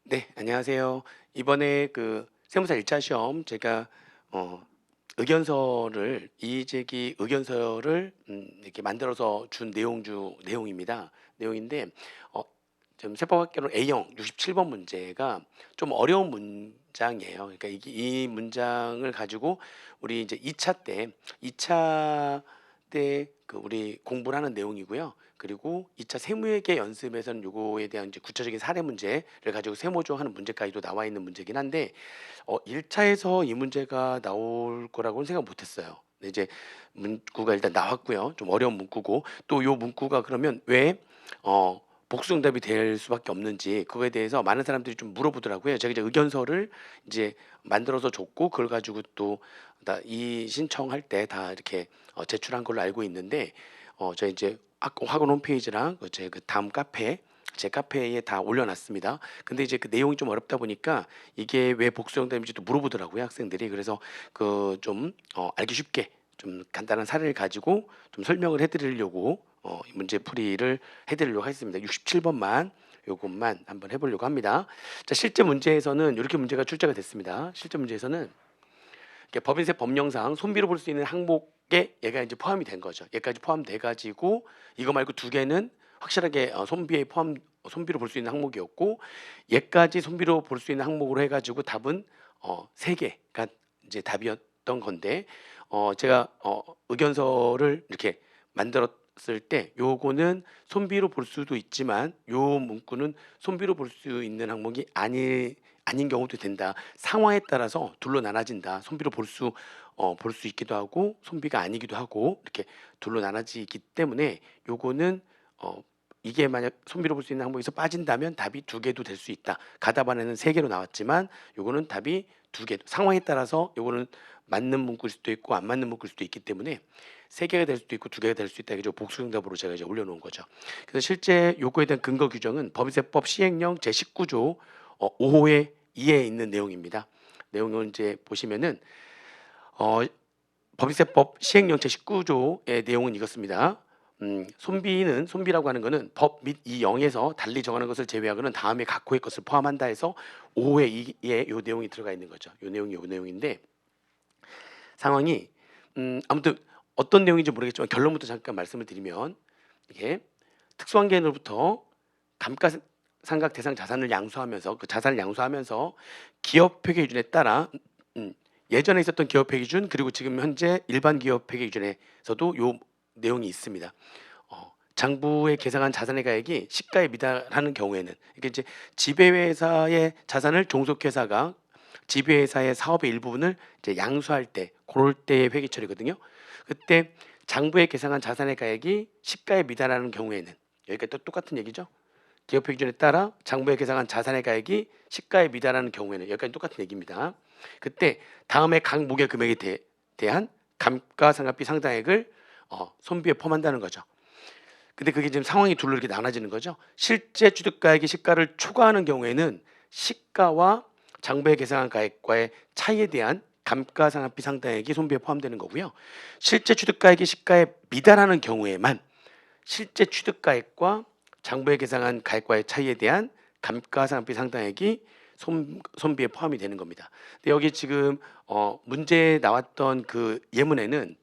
네, 안녕하세요. 이번에 세무사 1차 시험 제가 의견서를 이의제기 의견서를 이렇게 만들어서 준 내용입니다. 내용인데 어, 지금 세법학개론 A형 67번 문제가 좀 어려운 문장이에요. 그러니까 이 문장을 가지고 우리 이제 2차 때 우리 공부를 하는 내용이고요. 그리고 2차 세무회계 연습에서는 요거에 대한 이제 구체적인 사례 문제를 가지고 세모조하는 문제까지도 나와 있는 문제긴 한데 1차에서 이 문제가 나올 거라고는 생각 못 했어요. 근데 이제 문구가 일단 나왔고요. 좀 어려운 문구고 또 요 문구가 그러면 왜 복수응답이 될 수밖에 없는지 그거에 대해서 많은 사람들이 좀 물어보더라고요. 제가 이제 의견서를 이제 만들어서 줬고 그걸 가지고 또 이 신청할 때 다 이렇게 제출한 걸로 알고 있는데 저희 이제 학원 홈페이지랑 제 다음 제 카페에 다 올려놨습니다. 근데 이제 그 내용이 좀 어렵다 보니까 이게 왜 복수형답인지도 물어보더라고요, 학생들이. 그래서 좀 알기 쉽게 좀 간단한 사례를 가지고 좀 설명을 해드리려고 이 문제 풀이를 해드리려고 했습니다. 67번만 요것만 한번 해보려고 합니다. 자, 실제 문제에서는 이렇게 문제가 출제가 됐습니다. 실제 문제에서는 이렇게 법인세 법령상 손비로 볼 수 있는 항목에 얘가 이제 포함이 된 거죠. 얘까지 포함돼 가지고 이거 말고 두 개는 확실하게 손비로 볼 수 있는 항목이었고 얘까지 손비로 볼 수 있는 항목으로 해가지고 답은 세 개가 이제 답이었던 건데 제가 의견서를 이렇게 만들었을 때 요거는 손비로 볼 수도 있지만 요 문구는 손비로 볼 수 있는 항목이 아닌 경우도 된다. 상황에 따라서 둘로 나눠진다. 손비로 볼 수 있기도 하고 손비가 아니기도 하고 이렇게 둘로 나눠지기 때문에 요거는 어, 이게 만약 손비로 볼 수 있는 항목에서 빠진다면 답이 두 개도 될 수 있다. 가답안에는 세 개로 나왔지만 요거는 답이 두 개. 상황에 따라서 요거는 맞는 문구일 수도 있고 안 맞는 문구일 수도 있기 때문에 세 개가 될 수도 있고 두 개가 될 수 있다. 이게 복수응답으로 제가 이제 올려놓은 거죠. 그래서 실제 요거에 대한 근거 규정은 법인세법 시행령 제19조 5호의 2에 있는 내용입니다. 내용을 이제 보시면은 어, 법인세법 시행령 제19조의 내용은 이렇습니다. 손비라고 하는 것은 법 및 이 영에서 달리 정하는 것을 제외하고는 다음에 각호의 것을 포함한다 해서 5호의 2에 요 내용이 들어가 있는 거죠. 요 내용이 요 내용인데 상황이 아무튼 어떤 내용인지 모르겠지만 결론부터 잠깐 말씀을 드리면 이게 특수한 개인으로부터 감가상각 대상 자산을 양수하면서 그 자산을 양수하면서 기업회계 기준에 따라 예전에 있었던 기업회계 기준 그리고 지금 현재 일반 기업회계 기준에서도 요 내용이 있습니다. 장부에 계상한 자산의 가액이 시가에 미달하는 경우에는 이게 이제 지배회사의 자산을 종속회사가 지배회사의 사업의 일부분을 이제 양수할 때 그럴 때의 회계처리거든요. 그때 장부에 계상한 자산의 가액이 시가에 미달하는 경우에는 여기까지 또 똑같은 얘기죠. 기업회 기준에 따라 장부에 계상한 자산의 가액이 시가에 미달하는 경우에는 여기까지 똑같은 얘기입니다. 그때 다음에 각 목의 금액에 대한 감가상각비 상당액을 손비에 포함한다는 거죠. 근데 그게 지금 상황이 둘로 이렇게 나눠지는 거죠. 실제 취득가액이 시가를 초과하는 경우에는 시가와 장부에 계상한 가액과의 차이에 대한 감가상각비 상당액이 손비에 포함되는 거고요. 실제 취득가액이 시가에 미달하는 경우에만 실제 취득가액과 장부에 계상한 가액과의 차이에 대한 감가상각비 상당액이 손비에 포함이 되는 겁니다. 근데 여기 지금 문제에 나왔던 그 예문에는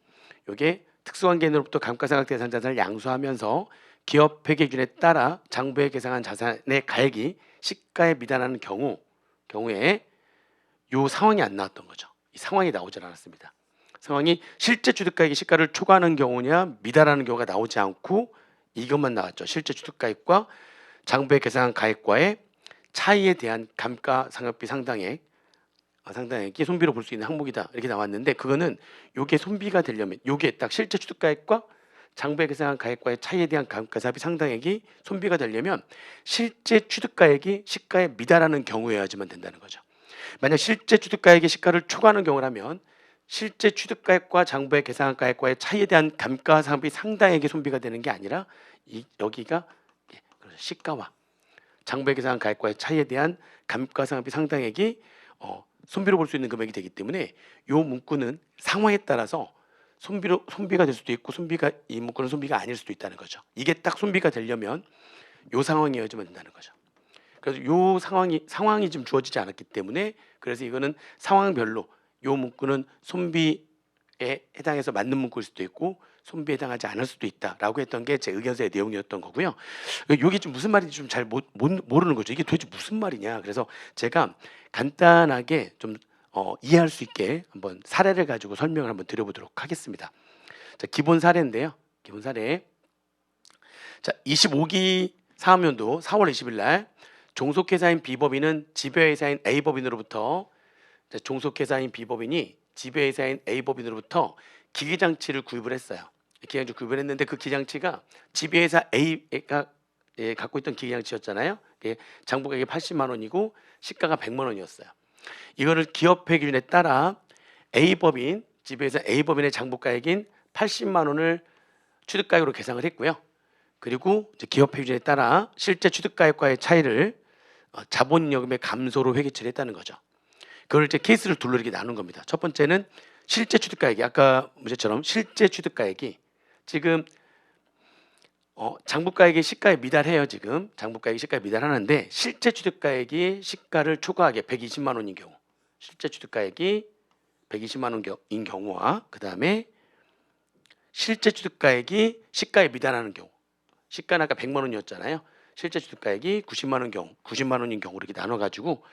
이게 특수한 개인으로부터 감가상각 대상 자산을 양수하면서 기업 회계 기준에 따라 장부에 계상한 자산의 가액이 시가에 미달하는 경우에 요 상황이 안 나왔던 거죠. 이 상황이 나오질 않았습니다. 상황이 실제 취득가액이 시가를 초과하는 경우냐 미달하는 경우가 나오지 않고 이것만 나왔죠. 실제 취득가액과 장부에 계상한 가액과의 차이에 대한 감가상각비 상당액이 손비로 볼 수 있는 항목이다 이렇게 나왔는데 그거는 요게 손비가 되려면 요게 딱 실제 취득가액과 장부에 계상한 가액과의 차이에 대한 감가상각비 상당액이 손비가 되려면 실제 취득가액이 시가에 미달하는 경우여야지만 된다는 거죠. 만약 실제 취득가액이 시가를 초과하는 경우라면 실제 취득가액과 장부에 계상한 가액과의 차이에 대한 감가상각비 상당액이 손비가 되는 게 아니라 여기가 시가와 장부에 계상한 가액과의 차이에 대한 감가상각비 상당액이 손비로 볼 수 있는 금액이 되기 때문에 요 문구는 상황에 따라서 손비가 될 수도 있고 이 문구는 손비가 아닐 수도 있다는 거죠. 이게 딱 손비가 되려면 요 상황이어야지만 된다는 거죠. 그래서 요 상황이 좀 주어지지 않았기 때문에 그래서 이거는 상황별로 요 문구는 손비에 해당해서 맞는 문구일 수도 있고 손비에 해당하지 않을 수도 있다라고 했던 게 제 의견서의 내용이었던 거고요. 이게 좀 무슨 말인지 좀 잘 모르는 거죠. 이게 도대체 무슨 말이냐. 그래서 제가 간단하게 좀 이해할 수 있게 한번 사례를 가지고 설명을 한번 드려보도록 하겠습니다. 자, 기본 사례인데요. 기본 사례. 자, 25기 사업연도 4월 20일 날 종속회사인 B법인은 지배회사인 A법인으로부터 종속회사인 B법인이 지배회사인 A법인으로부터 기계장치를 구입을 했어요. 기계장치 구입을 했는데 그 기계장치가 지배회사 A가 갖고 있던 기계장치였잖아요. 장부가액이 80만 원이고 시가가 100만 원이었어요. 이거를 기업회 기준에 따라 A법인, 지배회사 A법인의 장부가액인 80만 원을 취득가액으로 계상을 했고요. 그리고 이제 기업회 기준에 따라 실제 취득가액과의 차이를 자본잉여금의 감소로 회계처리를 했다는 거죠. 그걸 이제 케이스를 둘러 이렇게 나눈 겁니다. 첫 번째는 실제 취득가액이 아까 문제처럼 실제 취득가액이 지금 장부가액이 시가에 미달해요. 지금 장부가액이 시가에 미달하는데 실제 취득가액이 시가를 초과하게 120만 원인 경우, 실제 취득가액이 120만 원인 경우와 그 다음에 실제 취득가액이 시가에 미달하는 경우, 시가는 아까 100만 원이었잖아요. 실제 취득가액이 90만 원 경우, 90만 원인 경우 이렇게 나눠가지고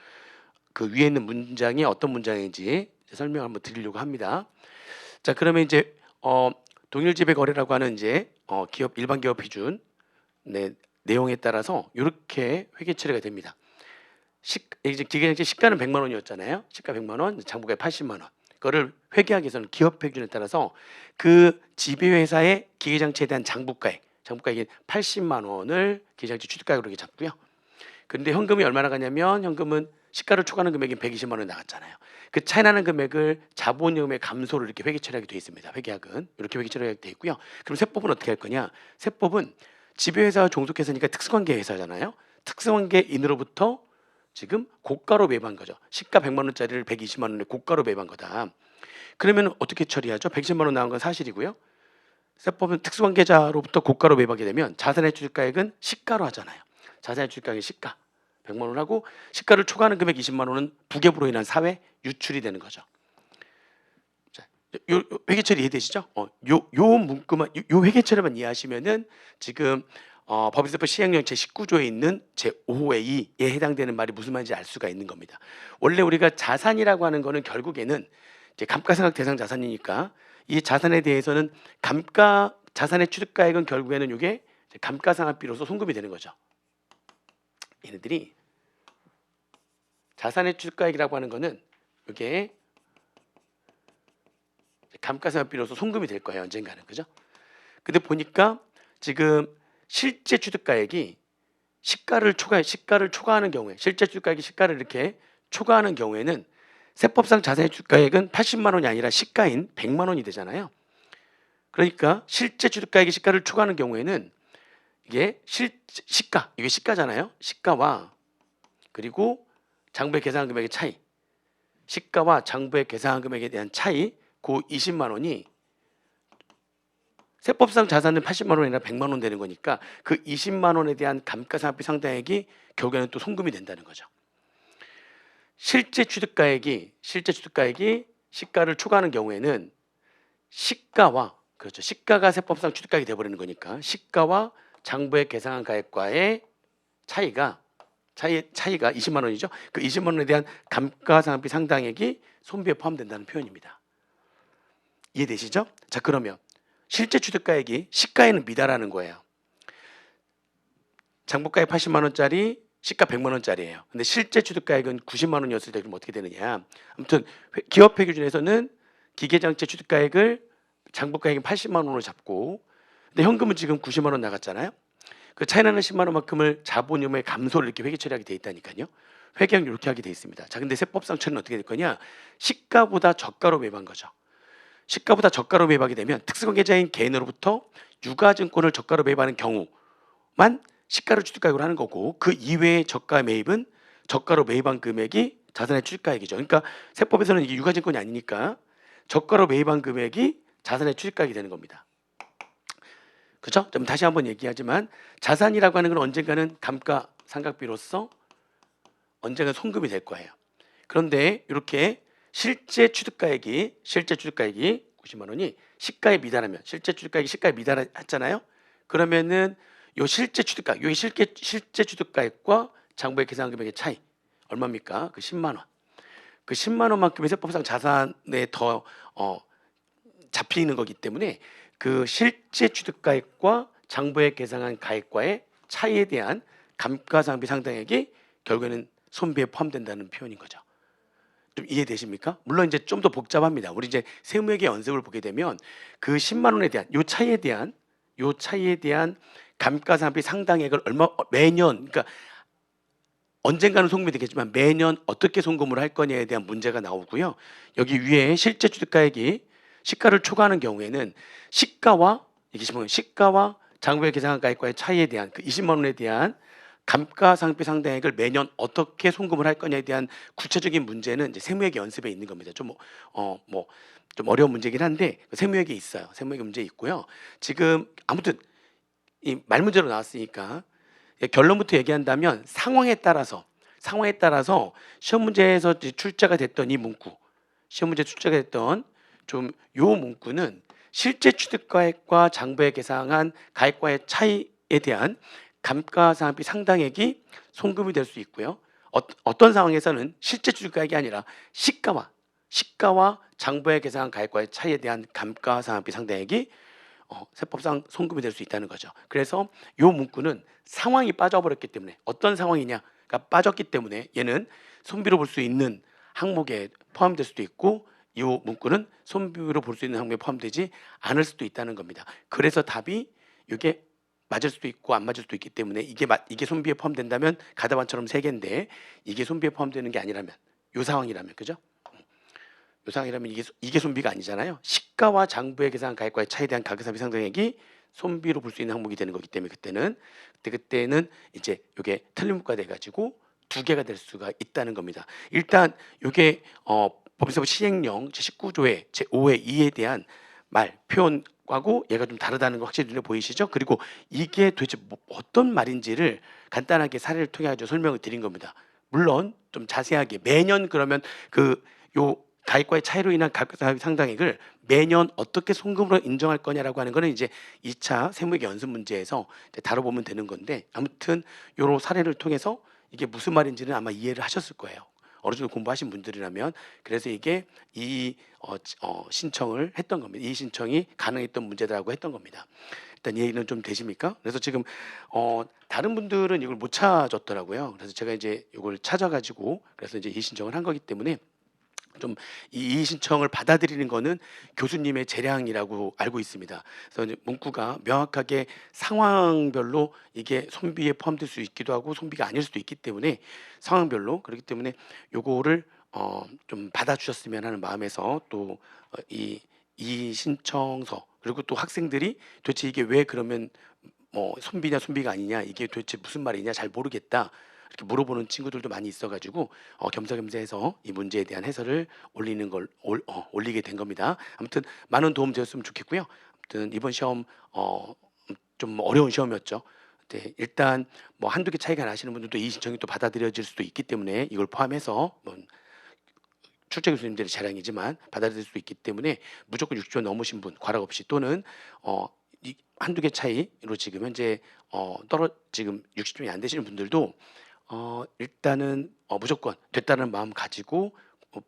그 위에 있는 문장이 어떤 문장인지 설명을 한번 드리려고 합니다. 자, 그러면 이제 동일 지배 거래라고 하는 이제 기업 일반 기업 기준 내용에 따라서 이렇게 회계 처리가 됩니다. 이제 기계장치 시가는 100만 원이었잖아요. 시가 100만 원, 장부가액 80만 원. 그거를 회계하기 위해서는 기업 회계준에 따라서 그 지배회사의 기계장치에 대한 장부가액이 80만 원을 기계장치 취득가액으로 이렇게 잡고요. 그런데 현금이 얼마나 가냐면 현금은 시가를 초과하는 금액이 120만 원이 나갔잖아요. 그 차이 나는 금액을 자본잉여금의 감소를 이렇게 회계 처리하게 되어 있습니다. 회계학은 이렇게 회계 처리하게 되어 있고요. 그럼 세법은 어떻게 할 거냐? 세법은 지배회사와 종속회사니까 특수관계 회사잖아요. 특수관계인으로부터 지금 고가로 매입한 거죠. 시가 100만 원짜리를 120만 원에 고가로 매입한 거다. 그러면 어떻게 처리하죠? 110만 원 나온 건 사실이고요. 세법은 특수관계자로부터 고가로 매입하게 되면 자산의 취득가액은 시가로 하잖아요. 자산의 취득가액이 시가 100만 원 하고 시가를 초과하는 금액 20만 원은 부ገብ으로 인한 사회 유출이 되는 거죠. 자, 요 회계처리 이해되시죠? 요 문구만 요 회계처리만 이해하시면은 지금 법인세법 시행령 제19조에 있는 제5호의 2에 해당되는 말이 무슨 말인지 알 수가 있는 겁니다. 원래 우리가 자산이라고 하는 거는 결국에는 이제 감가상각 대상 자산이니까 이 자산에 대해서는 자산의 취득가액은 결국에는 이게 감가상각비로서 송금이 되는 거죠. 얘네들이 자산의 취득가액이라고 하는 거는 이게 감가상각비로서 송금이 될 거예요. 언젠가는. 그죠? 근데 보니까 지금 실제 취득가액이 시가를 초과하는 경우에 실제 취득가액이 시가를 이렇게 초과하는 경우에는 세법상 자산의 취득가액은 80만 원이 아니라 시가인 100만 원이 되잖아요. 그러니까 실제 취득가액이 시가를 초과하는 경우에는 이게 시가, 이게 시가잖아요. 시가와 그리고 장부에 계산한 금액의 차이, 시가와 장부에 계산한 금액에 대한 차이, 그 20만 원이 세법상 자산은 80만 원이 아니라 100만 원 되는 거니까 그 20만 원에 대한 감가상각비 상당액이 결국에는 또 송금이 된다는 거죠. 실제 취득가액이 시가를 초과하는 경우에는 시가가 세법상 취득가액이 되어버리는 거니까 시가와 장부에 계산한 가액과의 차이가 20만 원이죠. 그 20만 원에 대한 감가상각비 상당액이 손비에 포함된다는 표현입니다. 이해되시죠? 자, 그러면 실제 취득가액이 시가에는 미달하는 거예요. 장부가액 80만 원짜리, 시가 100만 원짜리예요. 근데 실제 취득가액은 90만 원이었을 때 그럼 어떻게 되느냐? 아무튼 기업회 기준에서는 기계장치 취득가액을 장부가액인 80만 원으로 잡고, 근데 현금은 지금 90만 원 나갔잖아요. 그 차이 나는 10만 원만큼을 자본임의 감소를 이렇게 회계 처리하게 돼 있다니까요. 회계는 이렇게 하게 돼 있습니다. 자, 근데 세법상 처리는 어떻게 될 거냐? 시가보다 저가로 매입한 거죠. 시가보다 저가로 매입하게 되면 특수관계자인 개인으로부터 유가증권을 저가로 매입하는 경우만 시가를 취득가액으로 하는 거고, 그 이외의 저가 매입은 저가로 매입한 금액이 자산의 취득가액이죠. 그러니까 세법에서는 이게 유가증권이 아니니까 저가로 매입한 금액이 자산의 취득가액이 되는 겁니다. 그렇죠? 좀 다시 한번 얘기하지만 자산이라고 하는 건 언젠가는 감가상각비로서 언젠가 송금이 될 거예요. 그런데 이렇게 실제 취득가액이 90만 원이 시가에 미달하면, 실제 취득가액이 시가에 미달했잖아요. 그러면은 요 실제 취득가액, 요 실제 취득가액과 장부의 계산 금액의 차이 얼마입니까? 그 10만 원. 그 10만 원만큼의 세법상 자산에 더 잡히는 거기 때문에 그 실제 취득가액과 장부에 계산한 가액과의 차이에 대한 감가상각비 상당액이 결국에는 손비에 포함된다는 표현인 거죠. 좀 이해되십니까? 물론 이제 좀 더 복잡합니다. 우리 이제 세무회계 연습을 보게 되면 그 10만 원에 대한 요 차이에 대한 감가상각비 상당액을 매년, 그러니까 언젠가는 송금이 되겠지만 매년 어떻게 송금을 할 거냐에 대한 문제가 나오고요. 여기 위에 실제 취득가액이 시가를 초과하는 경우에는 시가와 장부에 계산한 가액과의 차이에 대한 그 20만 원에 대한 감가상각비 상당액을 매년 어떻게 송금을 할 거냐에 대한 구체적인 문제는 이제 세무회계 연습에 있는 겁니다. 좀 어려운 문제긴 한데 세무회계에 있어요. 세무회계 문제 있고요. 지금 아무튼 이 말문제로 나왔으니까 결론부터 얘기한다면 상황에 따라서 시험 문제에서 출제가 됐던 이 문구, 시험 문제 출제가 됐던 좀 요 문구는 실제 취득가액과 장부에 계산한 가액과의 차이에 대한 감가상각비 상당액이 송금이 될 수 있고요. 어떤 상황에서는 실제 취득가액이 아니라 시가와 장부에 계산한 가액과의 차이에 대한 감가상각비 상당액이 세법상 송금이 될 수 있다는 거죠. 그래서 요 문구는 상황이 빠져버렸기 때문에, 어떤 상황이냐가 빠졌기 때문에 얘는 손비로 볼 수 있는 항목에 포함될 수도 있고, 이 문구는 손비로 볼 수 있는 항목에 포함되지 않을 수도 있다는 겁니다. 그래서 답이 이게 맞을 수도 있고 안 맞을 수도 있기 때문에 이게 손비에 포함된다면 가다반처럼 3개인데 이게 손비에 포함되는 게 아니라면, 요 상황이라면, 그죠? 요 상황이라면 이게 손비가 아니잖아요. 시가와 장부에 계산한 가액과의 차이에 대한 가계상비 상당액이 손비로 볼 수 있는 항목이 되는 거기 때문에 그때는 이제 이게 틀림문구가 돼가지고 2개가 될 수가 있다는 겁니다. 일단 이게 법인세법 시행령 제19조의 제5의 2에 대한 표현하고 얘가 좀 다르다는 거 확실히 눈에 보이시죠? 그리고 이게 도대체 어떤 말인지를 간단하게 사례를 통해 가지고 설명을 드린 겁니다. 물론 좀 자세하게 매년 그러면 요 가액과의 차이로 인한 감가상각비 상당액을 매년 어떻게 송금으로 인정할 거냐라고 하는 거는 이제 2차 세무회계 연습 문제에서 이제 다뤄보면 되는 건데, 아무튼 요런 사례를 통해서 이게 무슨 말인지는 아마 이해를 하셨을 거예요. 어느 정도 공부하신 분들이라면. 그래서 이게 이 신청을 했던 겁니다. 이 신청이 가능했던 문제다라고 했던 겁니다. 일단 이해는 좀 되십니까? 그래서 지금 다른 분들은 이걸 못 찾았더라고요. 그래서 제가 이제 이걸 찾아가지고 그래서 이제 이 신청을 한 거기 때문에 좀 이 신청을 받아들이는 거는 교수님의 재량이라고 알고 있습니다. 그래서 이제 문구가 명확하게 상황별로 이게 손비에 포함될 수 있기도 하고 손비가 아닐 수도 있기 때문에 상황별로, 그렇기 때문에 요거를 좀 받아주셨으면 하는 마음에서 또 이 신청서, 그리고 또 학생들이 도대체 이게 왜 그러면 손비냐 손비가 아니냐, 이게 도대체 무슨 말이냐 잘 모르겠다 이렇게 물어보는 친구들도 많이 있어가지고 겸사겸사해서 이 문제에 대한 해설을 올리게 된 겁니다. 아무튼 많은 도움 되었으면 좋겠고요. 아무튼 이번 시험 좀 어려운 시험이었죠. 네, 일단 뭐 한두 개 차이가 나시는 분들도 이 신청이 또 받아들여질 수도 있기 때문에 이걸 포함해서 출제 교수님들의 자랑이지만 받아들일 수 있기 때문에 무조건 60점 넘으신 분 과락 없이, 또는 한두 개 차이로 지금 현재 지금 60점이 안 되시는 분들도 일단은 무조건 됐다는 마음 가지고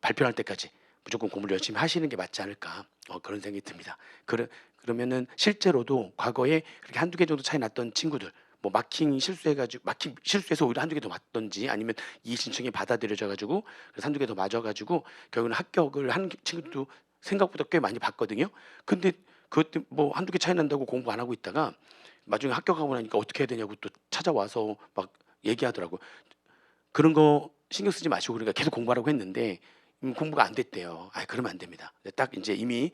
발표할 때까지 무조건 공부를 열심히 하시는 게 맞지 않을까, 그런 생각이 듭니다. 그러면은 실제로도 과거에 그렇게 한두 개 정도 차이 났던 친구들, 마킹 실수해서 오히려 한두 개 더 맞던지, 아니면 이 신청이 받아들여져 가지고 그래서 한두 개 더 맞아 가지고 결국은 합격을 한 친구들도 생각보다 꽤 많이 봤거든요. 근데 그것 한두 개 차이 난다고 공부 안 하고 있다가 나중에 합격하고 나니까 어떻게 해야 되냐고 또 찾아와서 막 얘기하더라고요. 그런 거 신경 쓰지 마시고, 그러니까 계속 공부하라고 했는데 공부가 안 됐대요. 그러면 안 됩니다. 딱 이제 이미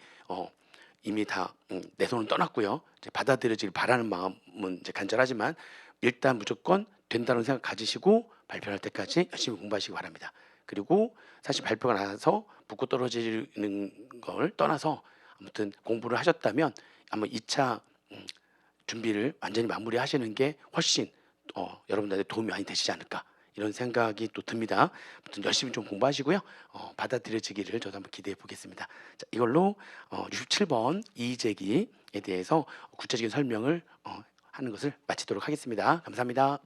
다 내 손은 떠났고요. 이제 받아들여지길 바라는 마음은 이제 간절하지만 일단 무조건 된다는 생각 가지시고 발표할 때까지 열심히 공부하시기 바랍니다. 그리고 사실 발표가 나서 붙고 떨어지는 걸 떠나서 아무튼 공부를 하셨다면 아마 2차 준비를 완전히 마무리하시는 게 훨씬 여러분들한테 도움이 많이 되시지 않을까, 이런 생각이 또 듭니다. 아무튼 열심히 좀 공부하시고요. 받아들여지기를 저도 한번 기대해 보겠습니다. 자, 이걸로 67번 이의제기에 대해서 구체적인 설명을 하는 것을 마치도록 하겠습니다. 감사합니다.